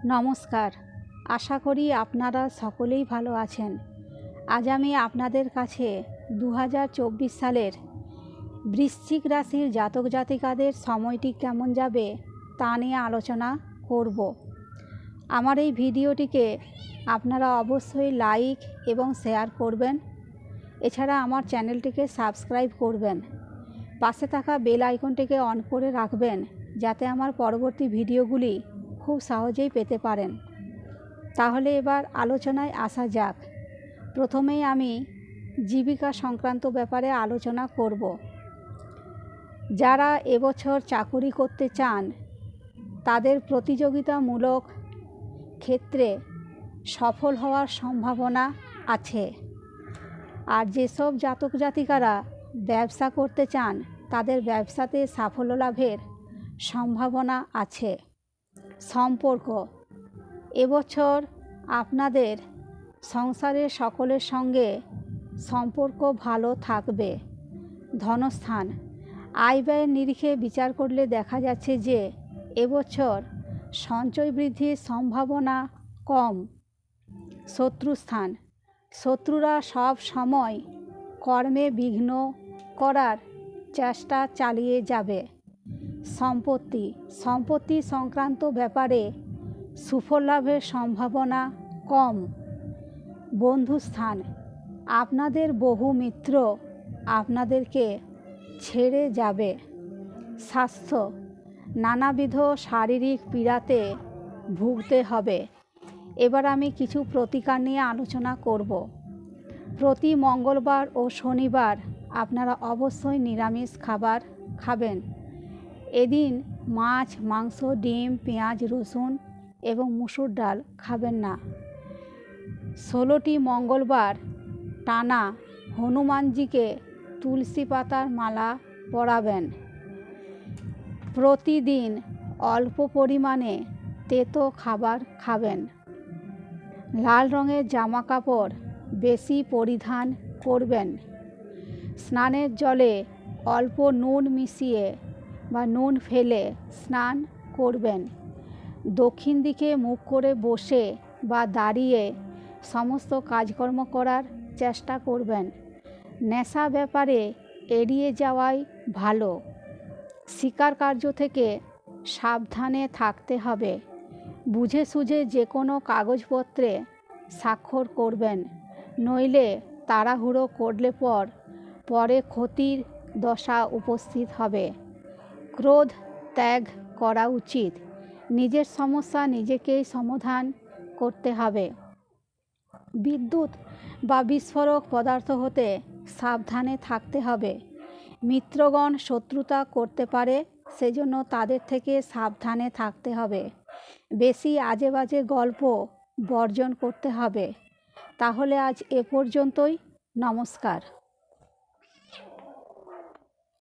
নমস্কার, আশা করি আপনারা সকলেই ভালো আছেন। আজ আমি আপনাদের কাছে 2024 সালের বৃশ্চিক রাশির জাতক জাতিকাদের সময়টি কেমন যাবে তা নিয়ে আলোচনা করব। আমার এই ভিডিওটিকে আপনারা অবশ্যই লাইক এবং শেয়ার করবেন। এছাড়া আমার চ্যানেলটিকে সাবস্ক্রাইব করবেন। পাশে থাকা বেল আইকনটিকে অন করে রাখবেন, যাতে আমার পরবর্তী ভিডিওগুলি খুব সহজেই পেতে পারেন। তাহলে এবার আলোচনায় আসা যাক। প্রথমেই আমি জীবিকা সংক্রান্ত ব্যাপারে আলোচনা করব। যারা এবছর চাকুরি করতে চান, তাদের প্রতিযোগিতামূলক ক্ষেত্রে সফল হওয়ার সম্ভাবনা আছে। আর যেসব জাতক জাতিকারা ব্যবসা করতে চান, তাদের ব্যবসাতে সাফল্য লাভের সম্ভাবনা আছে। সম্পর্ক, এবছর আপনাদের সংসারের সকলের সঙ্গে সম্পর্ক ভালো থাকবে। ধনস্থান, আয় ব্যয়ের নিরিখে বিচার করলে দেখা যাচ্ছে যে এবছর সঞ্চয় বৃদ্ধির সম্ভাবনা কম। শত্রুস্থান, শত্রুরা সব সময় কর্মে বিঘ্ন করার চেষ্টা চালিয়ে যাবে। সম্পত্তি সংক্রান্ত ব্যাপারে সুফল লাভের সম্ভাবনা কম। বন্ধুস্থান, আপনাদের বহু মিত্র আপনাদেরকে ছেড়ে যাবে। স্বাস্থ্য, নানাবিধ শারীরিক পীড়াতে ভুগতে হবে। এবার আমি কিছু প্রতিকার নিয়ে আলোচনা করব। প্রতি মঙ্গলবার ও শনিবার আপনারা অবশ্যই নিরামিষ খাবার খাবেন। এদিন মাছ, মাংস, ডিম, পেঁয়াজ, রসুন এবং মুসুর ডাল খাবেন না। 16টি মঙ্গলবার টানা হনুমানজিকে তুলসী পাতার মালা পরাবেন। প্রতিদিন অল্প পরিমাণে তেতো খাবার খাবেন। লাল রঙের জামা কাপড় বেশি পরিধান করবেন। স্নানের জলে অল্প নুন মিশিয়ে বা নুন ফেলে স্নান করবেন। দক্ষিণ দিকে মুখ করে বসে বা দাঁড়িয়ে সমস্ত কাজকর্ম করার চেষ্টা করবেন। নেশা ব্যাপারে এড়িয়ে যাওয়াই ভালো। শিকার কার্য থেকে সাবধানে থাকতে হবে। বুঝে সুঝে যে কোনো কাগজপত্রে স্বাক্ষর করবেন, নইলে তাড়াহুড়ো করলে পরে ক্ষতির দশা উপস্থিত হবে। ক্রোধ ত্যাগ করা উচিত। নিজের সমস্যা নিজেকেই সমাধান করতে হবে। বিদ্যুৎ বা বিস্ফোরক পদার্থ হতে সাবধানে থাকতে হবে। মিত্রগণ শত্রুতা করতে পারে, সেজন্য তাদের থেকে সাবধানে থাকতে হবে। বেশি আজে বাজে গল্প বর্জন করতে হবে। তাহলে আজ এ পর্যন্তই। নমস্কার।